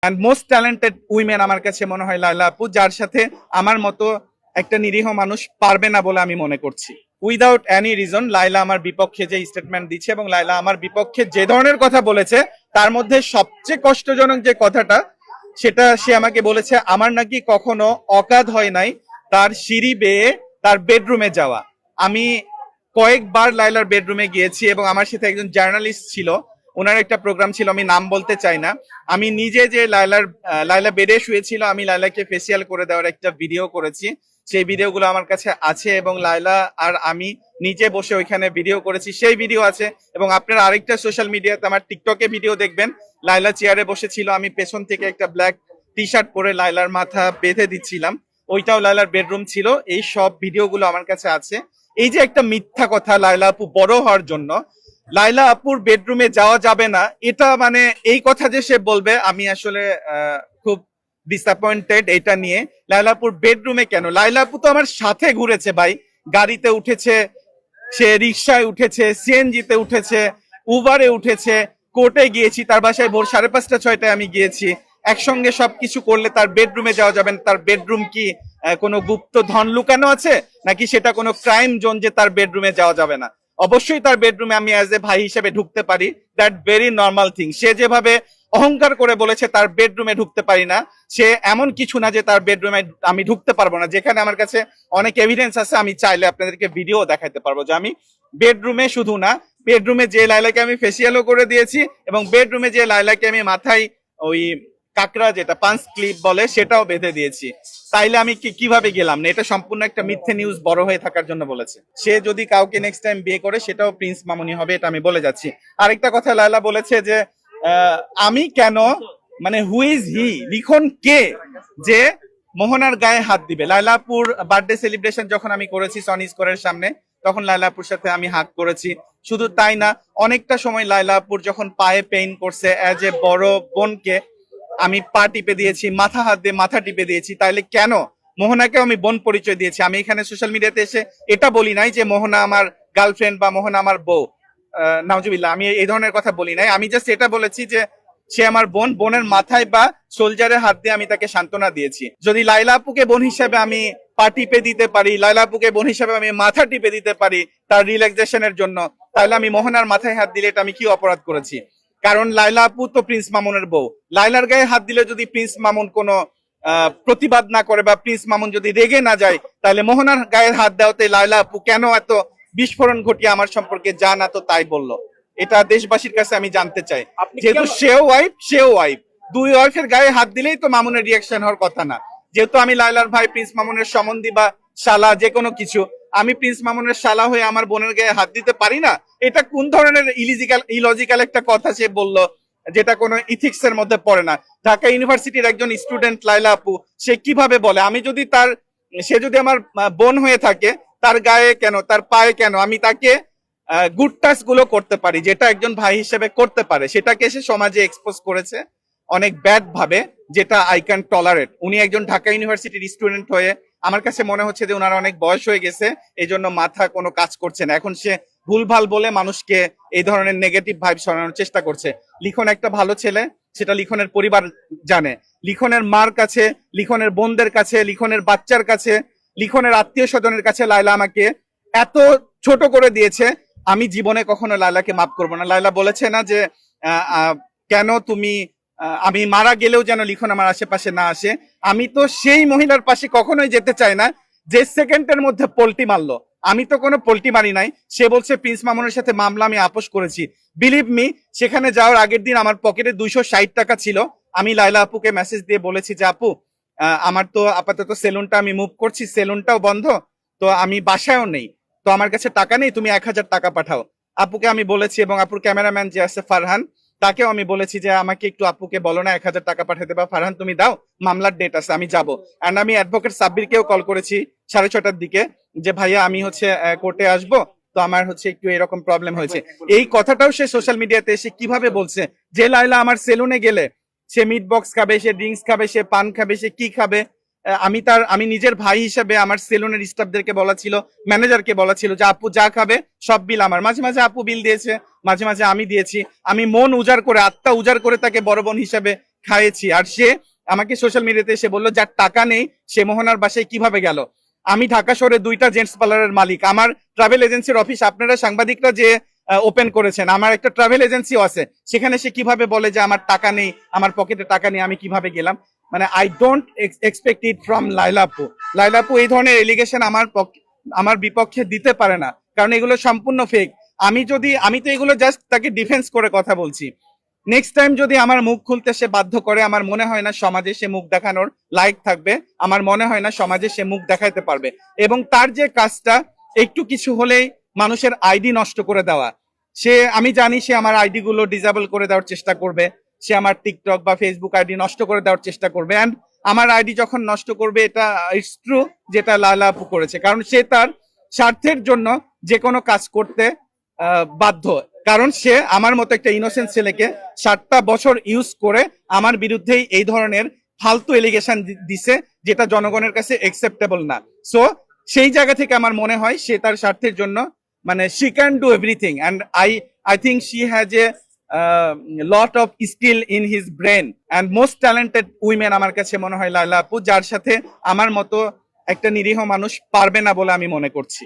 And most talented women আমার কাছে মনে হয় লায়লা আপু, যার সাথে আমার মতো একটা নিরীহ মানুষ পারবে না বলে আমি মনে করছি। উইদাউট এনি রিজন লায়লা আমার বিপক্ষে যে স্টেটমেন্ট দিচ্ছে এবং লায়লা আমার বিপক্ষে যে ধরনের কথা বলেছে, তার মধ্যে সবচেয়ে কষ্টজনক যে কথাটা, সেটা সে আমাকে বলেছে আমার নাকি কখনো অকাদ হয় নাই তার সিঁড়ি বেয়ে তার বেডরুমে যাওয়া। আমি কয়েকবার লায়লার বেডরুমে গিয়েছি এবং আমার সাথে একজন জার্নালিস্ট ছিল, ওনার একটা প্রোগ্রাম ছিল, আমি নাম বলতে চাই না। আমি নিজে যে লায়লা বেডে শুয়েছিল, আমি লায়লাকে ফেসিয়াল করে দেওয়ার একটা ভিডিও করেছি, সেই ভিডিওগুলো আমার কাছে আছে এবং লায়লা আর আমি নিজে বসে ওইখানে ভিডিও করেছি, সেই ভিডিও আছে। এবং আপনারা আরেকটা সোশ্যাল মিডিয়াতে আমার টিকটকে ভিডিও দেখবেন, লায়লা চেয়ারে বসেছিল, আমি পেছন থেকে একটা ব্ল্যাক টি শার্ট পরে লায়লার মাথা বেঁধে দিচ্ছিলাম, ওইটাও লায়লার বেডরুম ছিল। এই সব ভিডিওগুলো আমার কাছে আছে। এই যে একটা মিথ্যা কথা লায়লা আপু বড় হওয়ার জন্য লায়লা আপুর বেডরুমে যাওয়া যাবে না, এটা মানে এই কথা যে সে বলবে, আমি আসলে খুব ডিসঅ্যাপয়েন্টেড এটা নিয়ে। লায়লা আপুর বেডরুমে কেন? লায়লা আপু তো আমার সাথে ঘুরেছে ভাই, গাড়িতে উঠেছে, সে রিক্সায় উঠেছে, সিএনজিতে উঠেছে, উবারে উঠেছে, কোর্টে গিয়েছি, তার বাসায় ভোর 5:30 6টায় আমি গিয়েছি। একসঙ্গে সবকিছু করলে তার বেডরুমে যাওয়া যাবে না? তার বেডরুম কি কোনো গুপ্ত ধন লুকানো আছে, নাকি সেটা কোনো ক্রাইম জোন যে তার বেডরুমে যাওয়া যাবে না? অবশ্যই তার বেডরুমে আমি অ্যাজ এ ভাই হিসেবে ঢুকতে পারি, দ্যাট ভেরি নর্মাল থিং। সে যেভাবে অহংকার করে বলেছে তার বেডরুমে ঢুকতে পারি না, সে এমন কিছু না যে তার বেডরুমে আমি ঢুকতে পারবো না। যেখানে আমার কাছে অনেক এভিডেন্স আছে, আমি চাইলে আপনাদেরকে ভিডিও দেখাতে পারবো যে আমি বেডরুমে শুধু না, বেডরুমে যে লায়লাকে আমি ফেসিয়ালও করে দিয়েছি এবং বেডরুমে যে লায়লাকে আমি মাথায় ওই কাকড়া, যেটা পাঁচ ক্লিপ বলে, সেটাও বেঁধে দিয়েছি। তাইলে আমি কিভাবে গেলাম না? এটা সম্পূর্ণ একটা মিথ্যে নিউজ, বড় হয়ে থাকার জন্য বলেছে। সে যদি কাউকে নেক্সট টাইম বিয়ে করে সেটাও প্রিন্স মামুনি হবে, এটা আমি বলে যাচ্ছি। আরেকটা কথা লায়লা বলেছে যে আমি কেন, মানে হু ইজ হি, লিখন কে যে মোহনার গায়ে হাত দিবে? লায়লাপুর বার্থডে সেলিব্রেশন যখন আমি করেছি সনি স্কোয়ারের সামনে, তখন লায়লাপুর সাথে আমি হাত করেছি। শুধু তাই না, অনেকটা সময় লায়লাপুর যখন পায়ে পেইন করছে, অ্যাজ এ বড় বোনকে আমি পা টিপে দিয়েছি, মাথা হাত দিয়ে মাথা টিপে দিয়েছি। তাইলে কেন মোহনাকেও আমি বোন পরিচয় দিয়েছি? আমি এখানে সোশ্যাল মিডিয়াতে এসে এটা বলি নাই যে মোহনা আমার গার্লফ্রেন্ড বা মোহনা আমার বউ, নাউজুবিল্লাহ, আমি এই ধরনের কথা বলি নাই। আমি জাস্ট এটা বলেছি যে সে আমার বোন, বোনের মাথায় বা সোলজারের হাত দিয়ে আমি তাকে সান্ত্বনা দিয়েছি। যদি লায়লা আপুকে বোন হিসেবে আমি পা টিপে দিতে পারি, লায়লা আপুকে বোন হিসেবে আমি মাথা টিপে দিতে পারি তার রিল্যাক্সেশনের জন্য, তাহলে আমি মোহনার মাথায় হাত দিলে এটা আমি কি অপরাধ করেছি? কারণ লায়লা আপু তো প্রিন্স মামুনের বউ। লায়লার গায়ে হাত দিলে যদি প্রিন্স মামুন কোনো প্রতিবাদ না করে বা প্রিন্স মামুন যদি রেগে না যায়, তাহলে মোহনার গায়ে হাত দেওয়াতে লায়লা আপু কেন এত বিস্ফোরণ ঘটিয়ে আমার সম্পর্কে যা না তো তাই বললো? এটা দেশবাসীর কাছে আমি জানতে চাই। যেহেতু সেও ওয়াইফ, দুই ওয়াইফের গায়ে হাত দিলেই তো মামুনের রিয়াকশন হওয়ার কথা না? যেহেতু আমি লায়লার ভাই, প্রিন্স মামুনের সম্বন্ধী বা শালা, যে কোনো কিছু, আমি প্রিন্স মামুনের শালা হয়ে আমার বোনের গায়ে হাত দিতে পারি না? এটা কোন ধরনের ইলজিক্যাল একটা কথা সে বললো, যেটা কোনো ইথিক্স এর মধ্যে পড়ে না? ঢাকা ইউনিভার্সিটির একজন স্টুডেন্ট লায়লা আপু, সে কিভাবে বলে আমি যদি সে যদি আমার বোন হয়ে থাকে, তার গায়ে কেন, তার পায়ে কেন আমি তাকে গুড টাচ গুলো করতে পারি, যেটা একজন ভাই হিসেবে করতে পারে, সেটাকে সে সমাজে এক্সপোজ করেছে অনেক ব্যাড ভাবে, যেটা আই ক্যান টলারেট। উনি একজন ঢাকা ইউনিভার্সিটির স্টুডেন্ট হয়ে, আমার কাছে মনে হচ্ছে যে ওনার অনেক বয়স হয়ে গেছে, এই জন্য মাথা কোনো কাজ করছে না। এখন সে ভুলভাল বলে মানুষকে এই ধরনের নেগেটিভ ভাইব সরানোর চেষ্টা করছে। লিখন একটা ভালো ছেলে, সেটা লিখনের পরিবার জানে, লিখনের মার কাছে, লিখনের বোনদের কাছে, লিখনের বাচ্চার কাছে, লিখনের আত্মীয় স্বজনের কাছে লায়লা আমাকে এত ছোট করে দিয়েছে, আমি জীবনে কখনো লায়লাকে মাফ করবো না। লায়লা বলেছে না যে কেন তুমি, আমি মারা গেলেও যেন লিখন আমার আশেপাশে না আসে। আমি তো সেই মহিলার পাশে কখনোই যেতে চাই না যে সেকেন্ডের মধ্যে পোল্টি মারলো। আমি তো কোনো পোল্টি মারি নাই। সে বলছে প্রিন্স মামুনের সাথে মামলা আমি আপোষ করেছি। বিলিভ মি, সেখানে যাওয়ার আগের দিন আমার পকেটে 260 টাকা ছিল। আমি লায়লা আপুকে মেসেজ দিয়ে বলেছি যে আপু, আমার তো আপাতত সেলুনটা আমি মুভ করছি, সেলুনটাও বন্ধ, তো আমি বাসায়ও নেই, তো আমার কাছে টাকা নেই, তুমি 1000 টাকা পাঠাও। আপুকে আমি বলেছি, এবং আপুর ক্যামেরাম্যান যে আছে ফারহান, তাকেও আমি বলেছি যে আমাকে একটু আপুকে বলো না 1000 টাকা পাঠাতে, বা ফারহান তুমি দাও, মামলার ডেট আছে, আমি যাবো। এন্ড আমি অ্যাডভোকেট সাব্বিরকেও কল করেছি 6:30টার দিকে, যে ভাইয়া আমি হচ্ছে কোর্টে আসবো, তো আমার হচ্ছে একটু এরকম প্রবলেম হয়েছে। এই কথাটাও সে সোশ্যাল মিডিয়াতে এসে কিভাবে বলছে যে লায়লা আমার সেলুনে গেলে সে মিট বক্স খাবে, সে ড্রিঙ্কস খাবে, সে পান খাবে, সে কি খাবে? আমি নিজের ভাই হিসেবে আমার সেলুনের স্টাফদেরকে বলা ছিল, ম্যানেজারকে বলা ছিল যে আপু যা খাবে সব বিল আমার। মাঝে মাঝে আপু বিল দিয়েছে, মাঝে মাঝে আমি দিয়েছি। আমি মন উজাড় করে, আত্মা উজাড় করে তাকে বড় বোন হিসেবে খাইয়েছি, আর সে আমাকে সোশ্যাল মিডিয়াতে এসে বললো যার টাকা নেই সে মোহনার বাসায় কিভাবে গেল। আমি ঢাকা শহরে 2টা জেন্টস পার্লারের মালিক, আমার ট্রাভেল এজেন্সির অফিস আপনারা সাংবাদিকরা যে ওপেন করেছেন, আমার একটা ট্রাভেল এজেন্সিও আছে, সেখানে সে কিভাবে বলে যে আমার টাকা নেই, আমার পকেটে টাকা নেই, আমি কিভাবে গেলাম। মানে I don't expect it from Laila আপু। লাইলা আপু এই ধরনের এলিগেশন আমার বিপক্ষে দিতে পারে না, কারণ এগুলো সম্পূর্ণ ফেক। আমি তো এগুলো জাস্ট তাকে ডিফেন্স করে কথা বলছি। নেক্সট টাইম যদি আমার মুখ খুলতে সে বাধ্য করে, আমার মনে হয় না সমাজে সে মুখ দেখানোর লাইক থাকবে, আমার মনে হয় না সমাজে সে মুখ দেখাইতে পারবে। এবং তার যে কাজটা একটু কিছু হলেই মানুষের আইডি নষ্ট করে দেওয়া, আমি জানি সে আমার আইডি গুলো ডিসেবল করে দেওয়ার চেষ্টা করবে, সে আমার টিকটক বা ফেসবুক আইডি নষ্ট করে দেওয়ার চেষ্টা করবে। অ্যান্ড আমার আইডি যখন নষ্ট করবে, এটা ইটস ট্রু যেটা লালা আপু করেছে, কারণ সে তার স্বার্থের জন্য যে কোনো কাজ করতে বাধ্য। কারণ সে আমার মতো একটা ইনোসেন্ট ছেলেকে 7টা বছর ইউজ করে আমার বিরুদ্ধেই এই ধরনের ফালতু এলিগেশন দিছে, যেটা জনগণের কাছে একসেপ্টেবল না। সো সেই জায়গা থেকে আমার মনে হয় সে তার স্বার্থের জন্য, মানে she can do everything, and I think she has a lot of skill in his brain, and most talented women আমার কাছে মনে হয় লায়লা আপু, যার সাথে আমার মতো একটা নিরীহ মানুষ পারবে না বলে আমি মনে করছি।